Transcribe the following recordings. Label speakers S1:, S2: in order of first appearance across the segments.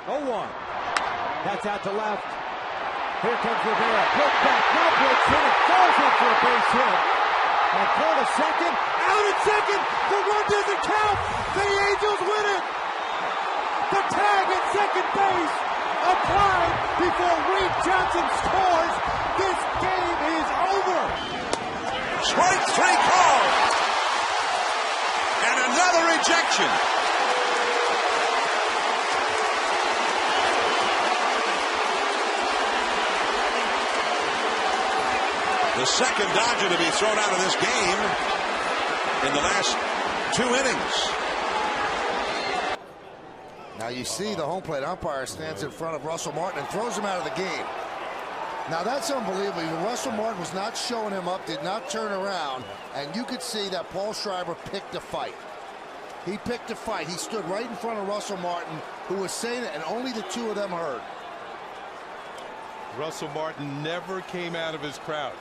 S1: 0-1. That's out to left. Here comes Rivera. Put back. Now breaks in and falls in for a base hit. And throw to second. Out at second. The run doesn't count. The Angels win it. The tag at second base applied before Reed Johnson scores. This game is over.
S2: Strike 3 call. And another ejection. The second Dodger to be thrown out of this game in the last 2 innings.
S3: Now you see the home plate umpire stands in front of Russell Martin and throws him out of the game. Now that's unbelievable. Russell Martin was not showing him up, did not turn around, and you could see that Paul Schreiber picked a fight. He picked a fight. He stood right in front of Russell Martin, who was saying it, and only the two of them heard.
S4: Russell Martin never came out of his crouch.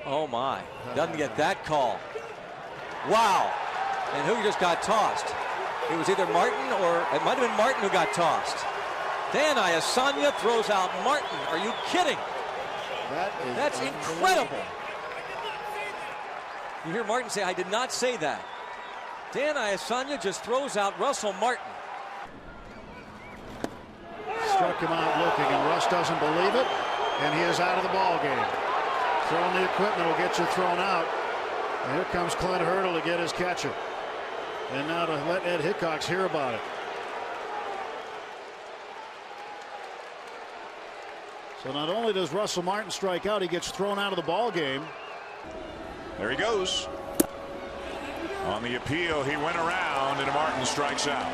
S1: Oh my, doesn't get that call. Wow. And who just got tossed? It was either Martin or it might have been Martin who got tossed. Dan Iasanya throws out Martin. Are you kidding? That's incredible. You hear Martin say, I did not say that. Dan Iasanya just throws out Russell Martin.
S5: Struck him out looking, and Russ doesn't believe it, and he is out of the ball game. Throwing the equipment will get you thrown out. And here comes Clint Hurdle to get his catcher. And now to let Ed Hickox hear about it. So not only does Russell Martin strike out, he gets thrown out of the ball game.
S2: There he goes. On the appeal, he went around, and Martin strikes out.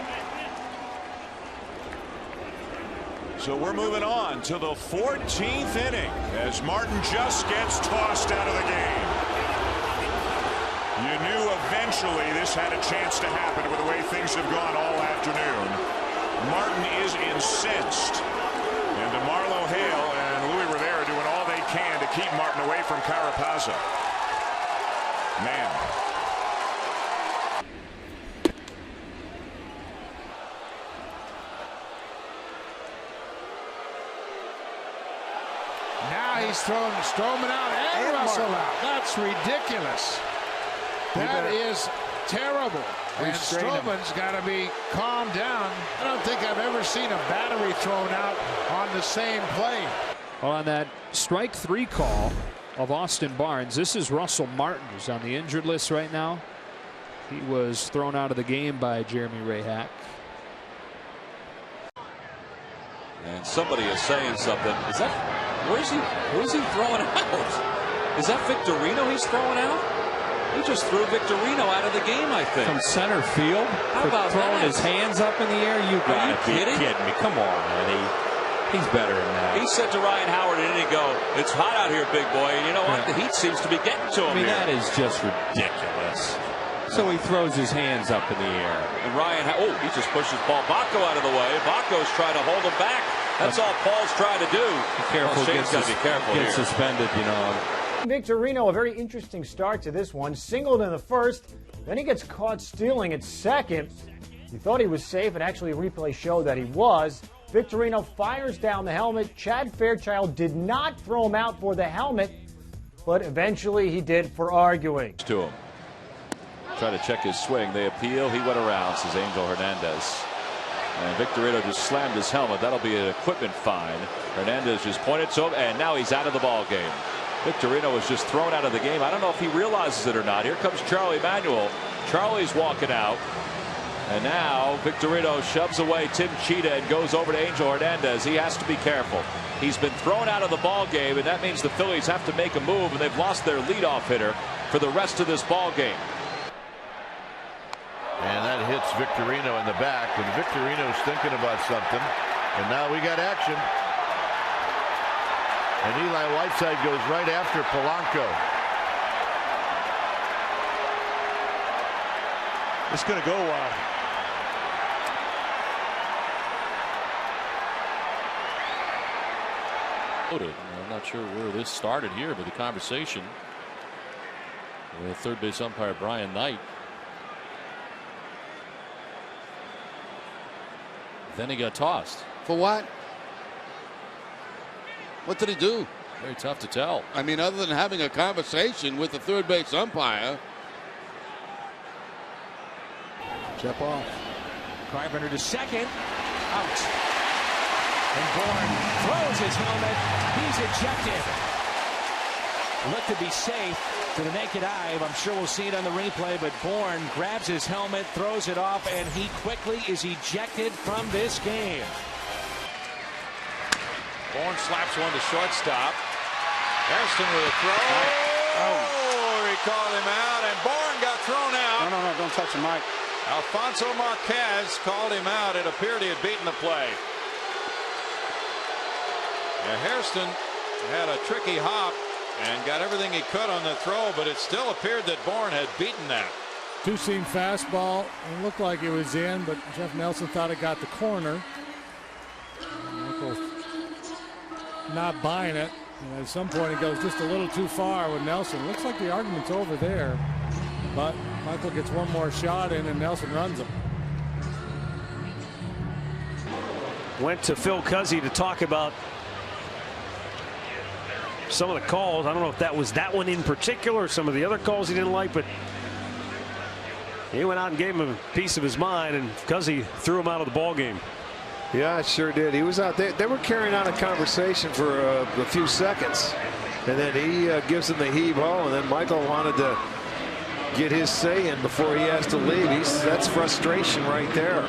S2: So we're moving on to the 14th inning as Martin just gets tossed out of the game. You knew eventually this had a chance to happen with the way things have gone all afternoon. Martin is incensed. And DeMarlo Hale and Louis Rivera doing all they can to keep Martin away from Carapazza. Man.
S5: Now he's throwing Stroman out and Russell out. That's ridiculous. That is terrible. And Stroman's got to be calmed down. I don't think I've ever seen a battery thrown out on the same play.
S6: On that strike 3 call of Austin Barnes, this is Russell Martin, who's on the injured list right now. He was thrown out of the game by Jeremy Rayhack.
S7: And somebody is saying something. Is that who's he throwing out? Is that Victorino he's throwing out? He just threw Victorino out of the game, I think.
S8: From center field?
S7: How about
S8: throwing
S7: that?
S8: his hands up in the air? You gotta be kidding me. Come on, man. He's better than that.
S7: He said to Ryan Howard, and he go, it's hot out here, big boy. And you know what? The heat seems to be getting to him.
S8: I mean,
S7: here.
S8: that is just ridiculous. So he throws his hands up in the air.
S7: And Ryan, he just pushes Paul Bacco out of the way. Bacco's trying to hold him back. That's all Paul's trying to do.
S8: Be careful.
S7: Shane's got to be careful
S8: here.
S7: Get
S8: suspended, you know.
S9: Victorino, a very interesting start to this one. Singled in the first, then he gets caught stealing at second. He thought he was safe, and actually replay showed that he was. Victorino fires down the helmet. Chad Fairchild did not throw him out for the helmet, but eventually he did for arguing.
S7: To him. Try to check his swing. They appeal. He went around, says Angel Hernandez. And Victorino just slammed his helmet. That'll be an equipment fine. Hernandez just pointed to him, and now he's out of the ball game. Victorino was just thrown out of the game. I don't know if he realizes it or not. Here comes Charlie Manuel. Charlie's walking out. And now Victorino shoves away Tim Cheetah and goes over to Angel Hernandez. He has to be careful. He's been thrown out of the ball game, and that means the Phillies have to make a move, and they've lost their leadoff hitter for the rest of this ball game.
S10: And that hits Victorino in the back, and Victorino's thinking about something. And now we got action. And Eli Whiteside goes right after Polanco.
S4: It's going to go
S8: I'm not sure where this started here, but the conversation with third base umpire Brian Knight.
S7: then he got tossed.
S11: For what? What did he do?
S7: Very tough to tell.
S11: I mean, other than having a conversation with the third base umpire.
S5: Jump off.
S12: Carpenter to second. Out. And Bourne throws his helmet. He's ejected. Looked to be safe to the naked eye. I'm sure we'll see it on the replay, but Bourne grabs his helmet, throws it off, and he quickly is ejected from this game.
S7: Bourne slaps one to shortstop. Hairston with a throw. Oh, he called him out, and Bourne got thrown out.
S13: No, don't touch the mic.
S7: Alfonso Marquez called him out. It appeared he had beaten the play. Yeah, Hairston had a tricky hop and got everything he could on the throw, but it still appeared that Bourne had beaten that.
S14: Two-seam fastball. It looked like it was in, but Jeff Nelson thought it got the corner. Michael not buying it. And at some point it goes just a little too far with Nelson. Looks like the argument's over there, but Michael gets one more shot in and Nelson runs him.
S15: Went to Phil Cuzzy to talk about some of the calls. I don't know if that was that one in particular or some of the other calls he didn't like, but he went out and gave him a piece of his mind, and Cuzzy threw him out of the ball game.
S16: Yeah, it sure did. He was out there. They were carrying on a conversation for a few seconds, and then he gives him the heave-ho, and then Michael wanted to get his say in before he has to leave. That's frustration right there.